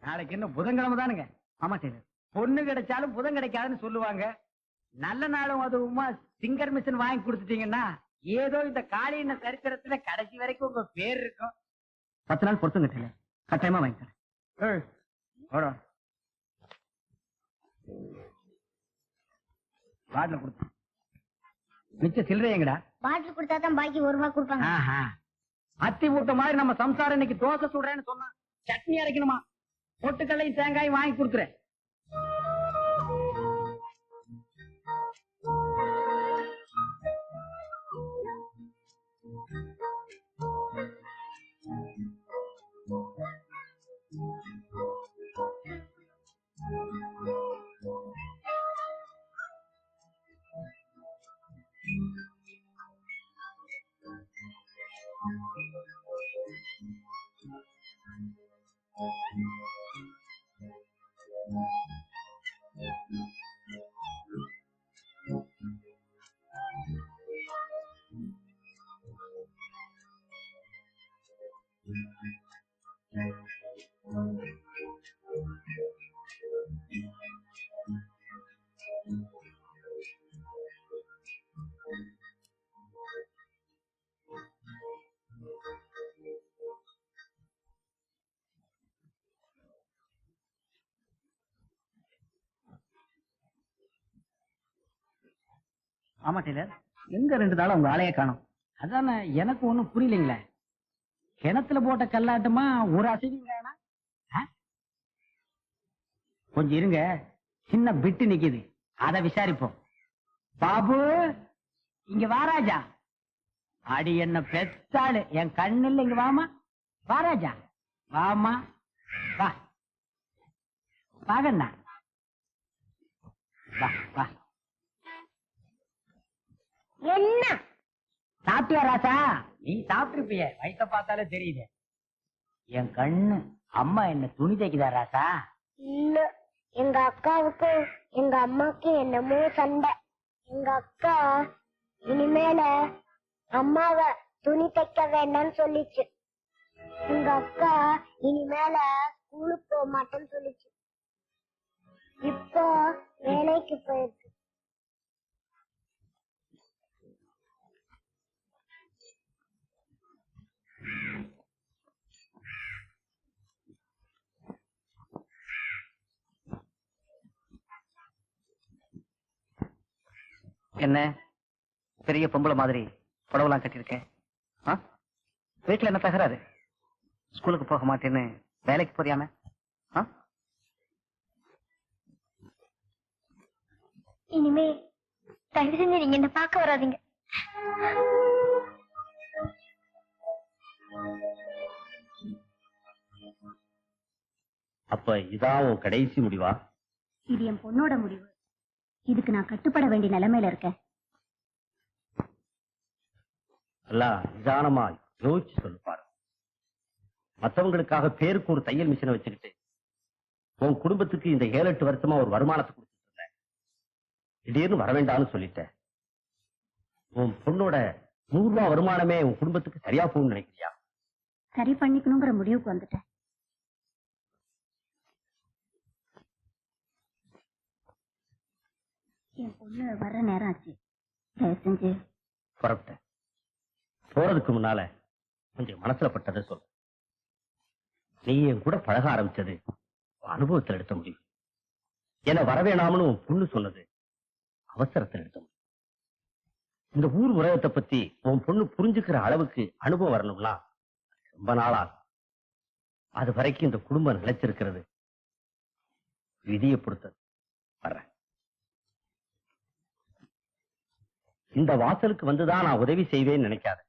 நாளைக்கு என்ன புதன்கிழமை தானுங்க? ஆமா டெய்லர், பொண்ணு கிடைச்சாலும் புதன் கிடைக்காதுன்னு சொல்லுவாங்க. நல்ல நாளும் அதுவுமா சிங்கர் மிஷின் வாங்கி கொடுத்துட்டீங்கன்னா ஏதோ இந்த காளியின சரித்திரத்துல கடைசி வரைக்கும் உங்க பேர் இருக்கும். 10 நாள் பொறுத்துங்க டெய்லர், கட்டாயமா வாங்கி தரேன். பாட்டில் கொடுத்து மிச்ச சில்லறை எங்கடா? பாட்டில் கொடுத்தாதான் பாக்கி 1 ரூபாய் கொடுப்பாங்க. அத்தி மூட்டை மாதிரி நம்ம சம்சாரம் இன்னைக்கு தோசை சுடுறேன்னு சொன்னா சட்னி அரைக்கணுமா? பொட்டுக்கல்லையும் தேங்காயும் வாங்கி கொடுக்குறேன். ஆமா டெய்லர், எங்க 2 நாளா உங்க ஆளைய காணோம். அதான எனக்கு ஒண்ணும் புரியலைங்களே. கிணத்துல போட்ட கல்லாட்டமா ஒரு அசைவீங்க. கொஞ்சம் இருங்க, சின்ன பிட்டு நிக்குது, அத விசாரிப்போம். பாபு, இங்க வாராஜா. அடி என்ன பெத்தாளு, என் கண்ணில் இங்க வாமா. வாராஜா, வாமா, வா வாகண்ணா, வா வா. என்ன சாப்பிட்டியா ராசா? நீ சாப்பிட்டிருப்பிய, வயிற்ற பார்த்தாலே தெரியுது. என் கண்ணு, அம்மா என்ன துணி தைக்குதா ராசா? இல்ல, எங்க அக்காவுக்கு எங்க அம்மாக்கு என்னமோ சண்டை. எங்க அக்கா இனிமேல அம்மாவை துணி தைக்க வேண்டாம்னு சொல்லிச்சு. எங்க அக்கா இனிமேல ஸ்கூலுக்கு போக மாட்டேன்னு சொல்லிச்சு. இப்போ வேலைக்கு போயிருக்கு. என்ன பெரிய பொம்பளை மாதிரி புடவெல்லாம் கட்டியிருக்கேன். வீட்டுல என்ன தகராறு? ஸ்கூலுக்கு போக மாட்டேன்னு வேலைக்கு போறியாம? இனிமே தயவு செஞ்சு நீங்க என்ன பார்க்க வராதீங்க. அப்ப இதான் உன் கடைசி முடிவா? இது என் பொண்ணோட முடிவு. இதுக்கு நான் கட்டுப்பட வேண்டிய நிலைமையில இருக்கேன். நிதானமா யோசிச்சு சொல்லு பாரு. மத்தவங்களுக்காக பேருக்கு ஒரு தையல் மிஷினை வச்சுக்கிட்டு உன் குடும்பத்துக்கு இந்த 7-8 வருஷமா ஒரு வருமானத்தை கொடுத்துட்டு இருந்தேன். திடீர்னு வர வேண்டாம்னு சொல்லிட்டேன். உன் பொண்ணோட 100 ரூபாய் வருமானமே உன் குடும்பத்துக்கு சரியா போகும்னு நினைக்கிறியா? சரி பண்ணிக்கணுங்கிற முடிவுக்கு வந்துட்டேன். என் பொண்ணு வர்ற நேரம் ஆச்சு. தயவு செஞ்சு புறப்பட்டேன். போறதுக்கு முன்னால கொஞ்சம் மனசுல பட்டதை சொல்லு. நீ என் கூட பழக ஆரம்பிச்சது அனுபவத்தில் எடுத்த முடியும். என்ன வரவேணாம்னு உன் பொண்ணு சொன்னது அவசரத்தில் எடுத்த முடியும். இந்த ஊர் உலகத்தை பத்தி உன் பொண்ணு புரிஞ்சுக்கிற அளவுக்கு அனுபவம் வரணும்னா ரொம்ப நாள் ஆகும். அது வரைக்கும் இந்த குடும்பம் நிலைச்சிருக்கிறது விதியை பொறுத்தது. வர்றேன். இந்த வாசலுக்கு வந்துதான் நான் உதவி செய்வேன்னு நினைக்காத.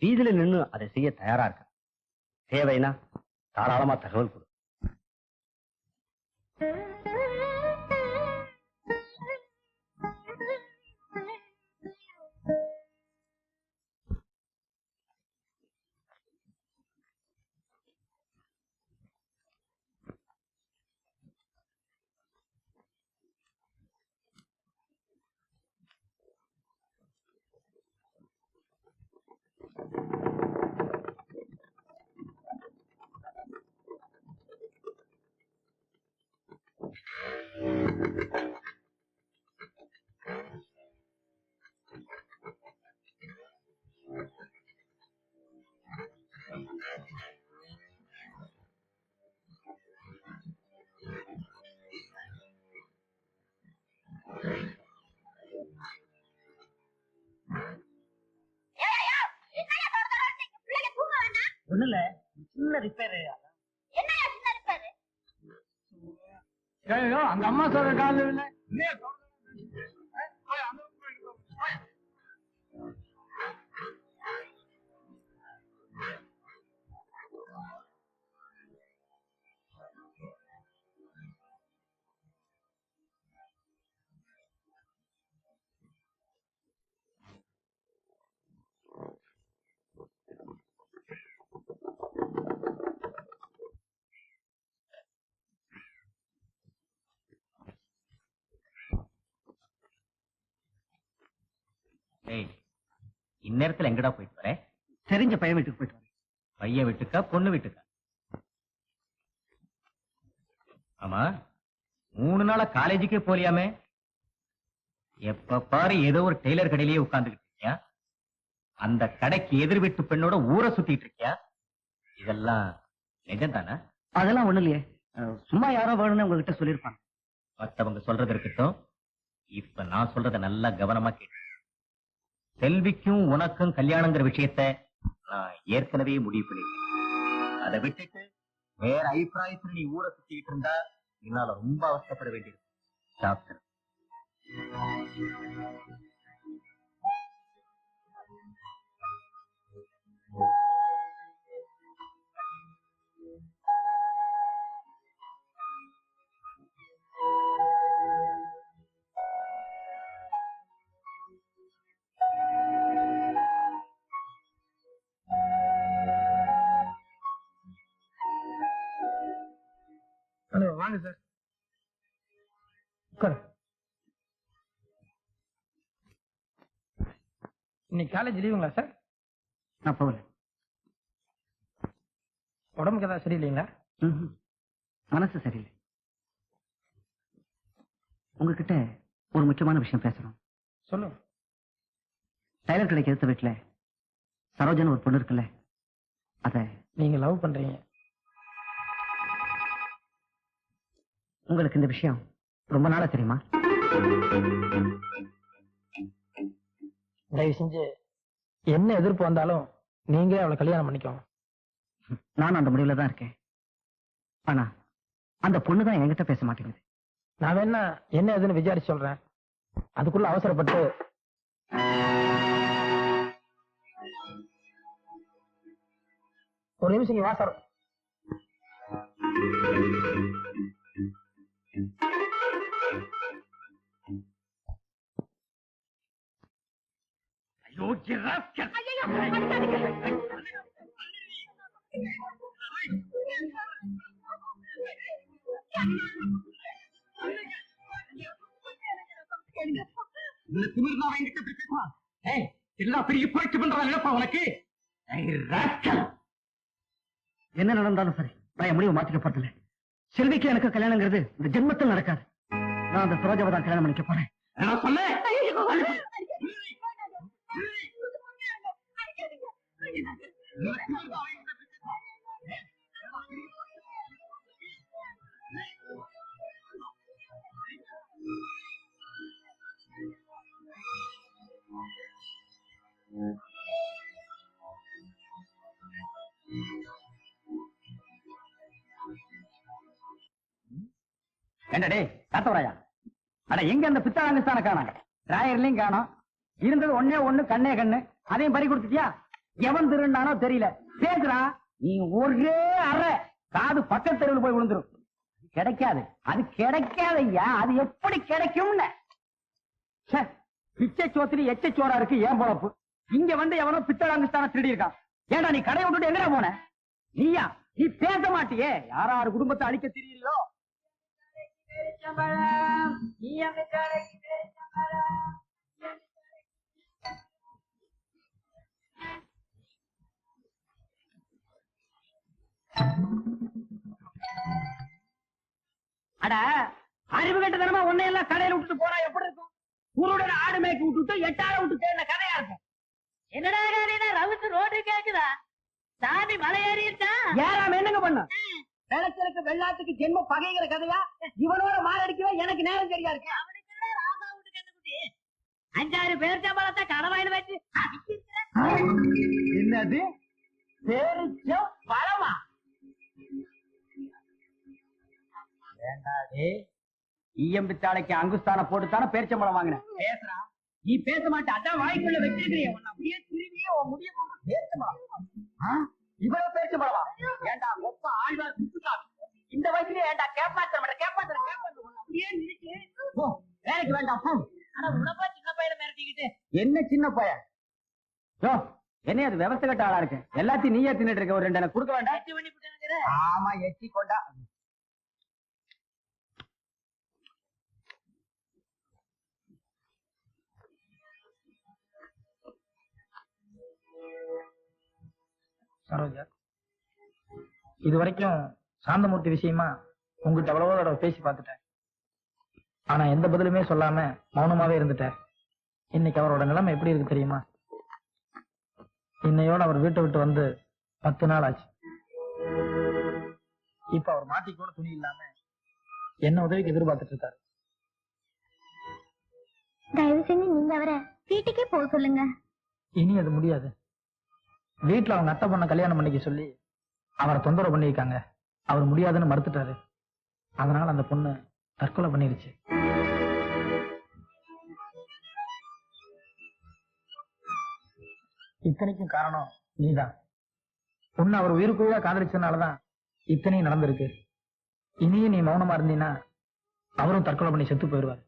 வீதியில நின்று அதை செய்ய தயாரா இருக்க. தேவைன்னா தாராளமா தகவல் கொடு. ஒண்ணு இல்ல, சின்ன ரிப்பேரு. அந்த அம்மா சொல்ற காது இல்ல. ஏய், இந்நேரத்துல எங்கடா போயிட்டு வர? தெரிஞ்ச பையன் வீட்டுக்கு போயிட்டு வரேன். பையன் வீட்டுக்கா பொண்ணு வீட்டுக்கா? ஆமா, 3 நாளா காலேஜுக்கே போலியாமே. எப்ப பாரு ஏதோ ஒரு டெய்லர் கடையிலேயே உட்கார்ந்துகிட்டு இருக்கியா? அந்த கடைக்கு எதிர் வீட்டு பெண்ணோட ஊரை சுத்திட்டு இருக்கியா? இதெல்லாம் நிஜம்தானா? அதெல்லாம் ஒண்ணு இல்லையே, சும்மா யாரோ வேணும்னு உங்ககிட்ட சொல்லிருப்பாங்க. மத்தவங்க சொல்றது இருக்கட்டும், இப்ப நான் சொல்றத நல்லா கவனமா கேட்டு. செல்விக்கும் உனக்கும் கல்யாணங்கிற விஷயத்த நான் ஏற்கனவே முடிவு பண்ணிட்டேன். அதை விட்டுட்டு வேற அபிப்பிராயத்துல நீ ஊரை சுத்திக்கிட்டு இருந்தா என்னால ரொம்ப அவஸ்தைப்பட வேண்டியது. டாக்டர், ஹலோ, வாங்க சார். உட்காரு. இன்னைக்கு காலேஜ் லீவுங்களா சார்? நான் போகல. உடம்புக்கு ஏதாவது சரியில்லைங்களா? மனசு சரியில்லை. உங்ககிட்ட ஒரு முக்கியமான விஷயம் பேசணும். சொல்லுங்க. டைலர் கடைக்கு எடுத்த வீட்டுல சரோஜன் ஒரு பொண்ணு இருக்குல்ல, அத நீங்க லவ் பண்றீங்க. உங்களுக்கு இந்த விஷயம் ரொம்ப நாளா தெரியுமா? தயவு செஞ்சு என்ன எதிர்ப்பு வந்தாலும் நீங்களே அவளை கல்யாணம் பண்ணிக்கோங்க. நான் அந்த முடிவுல தான் இருக்கேன். ஆனா அந்த பொண்ணுதான் என்கிட்ட பேச மாட்டேங்குது. நான் வேணா என்ன எதுன்னு விசாரிச்சு சொல்றேன். அதுக்குள்ள அவசரப்பட்டு ஒரு நிமிஷம் இங்க வா சார். என்ன நடந்தாலும் சரி, நான் என் முடிவை மாத்திக்க போறதில்லை. செல்விக்கு எனக்கு கல்யாணங்கிறது இந்த ஜென்மத்தில் நடக்காது. நான் அந்த சரோஜாவை தான் கல்யாணம் பண்ணிக்க போறேன். நான் சொன்னேன். என்னடே காத்தவராயா, அட எங்க அந்த பித்தாளங்கிஸ்தான காணாங்க? ராயர்லயும் காணோம். இருந்தது ஒன்னே ஒண்ணு, கண்ணே கண்ணு. அதையும் பறி கொடுத்துட்டியா? எவன் திருநானோ தெரியல. பேசுறா நீ ஒரே அறை காது பக்கத்து தெருவில் போய் விழுந்துரும். கிடைக்காது, அது கிடைக்காது ஐயா. அது எப்படி கிடைக்கும்னு பிச்சை சோத்திரி எச்ச சோறா இருக்கு ஏன் பொழப்பு. இங்க வந்து எவனோ பித்தளாங்கிஸ்தான திருடி இருக்கான். ஏண்டா நீ கடையை விட்டுட்டு எங்கடா போன? நீயா? நீ பேச மாட்டியே. யாராரு குடும்பத்தை அழிக்க தெரியலையோ. அட அறிவு கட்டதனமா உன்னையெல்லாம் கடையில விட்டுட்டு போனா எப்படி இருக்கும்? ஊருடன் ஆடு மேய்க்கு விட்டுட்டு 8 ஆளை விட்டு தேடின கதையா இருக்கும். என்னடா காரியனா ரவுத்து ரோடு கேக்குதா? சாமி மலை ஏறிட்டா? ஏறாம என்னங்க பண்ண? வெள்ளத்திற்கு வெள்ளாட்டுக்கு ஜென்ம பகைங்கிற கதையா? இவனோட மாரடிக்கவே எனக்கு நேரம் சரியா இருக்கு. அவனுக்கு ராசா விட்டு கண்டுபிடி. 5-6 பேர் சம்பளத்தை கடவாயில வச்சு என்னது பேரிச்சம் பழமா? வேண்டாடே, ஈயம்பித்தாளைக்கு அங்குஸ்தான போட்டுத்தானே பேரிச்சம்பழம் வாங்கின. பேசுறா நீ பேச மாட்ட, அதான் வாய்க்குள்ள வச்சிருக்கிறிய. உன்னை அப்படியே திரும்பியே உன் முடிய பேரிச்சம்பழம். இவ்வளவு பேரிச்சம்பழமா? ஏண்டா மொப்ப ஆழ்வார் குத்துக்காமி இந்த வயசுலயே ஏண்டா கேப்பாத்திர உன்னை அப்படியே நிறுத்தி வேலைக்கு வேண்டாம் போ. ஆனா உனப்பா சின்ன பையனை மிரட்டிக்கிட்டு என்ன சின்ன பையன்? என்ன அது விவசாய கட்ட ஆளா இருக்கு? எல்லாத்தையும் நீயே தின்னுட்டு இருக்க. ஒரு 2 எனக்கு கொடுக்க வேண்டாம்? எட்டி பண்ணி விட்டுனுங்கிற. ஆமா, எச்சி கொண்டா. சரோஜா, இது வரைக்கும் சாந்தமூர்த்தி விஷயமா உங்ககிட்ட எவ்வளவோ தடவை பேசி பார்த்துட்டேன். ஆனா எந்த பதிலுமே சொல்லாம மௌனமாவே இருந்துட்டார். இன்னைக்கு அவரோட நிலைமை எப்படி இருக்கு தெரியுமா? இன்னையோட அவர் வீட்டை விட்டு வந்து 10 நாள் ஆச்சு. இப்ப அவர் மாட்டிக்கூட துணி இல்லாம என்ன உதவிக்கு எதிர்பார்த்துட்டு இருக்காரு. தயவு செஞ்சு நீங்க அவரை வீட்டுக்கே போக சொல்லுங்க. இனி அது முடியாது. வீட்டுல அவங்க அத்தை பொண்ண கல்யாணம் பண்ணிக்க சொல்லி அவரை தொந்தரவு பண்ணிருக்காங்க. அவர் முடியாதுன்னு மறுத்துட்டாரு. அதனால அந்த பொண்ணு தற்கொலை பண்ணிருச்சு. இத்தனைக்கும் காரணம் நீதான். பொண்ணு அவர் உயிருக்குள்ள காதலிச்சதுனாலதான் இத்தனையும் நடந்திருக்கு. இனியும் நீ மௌனமா இருந்தீன்னா அவரும் தற்கொலை பண்ணி செத்து போயிடுவார்.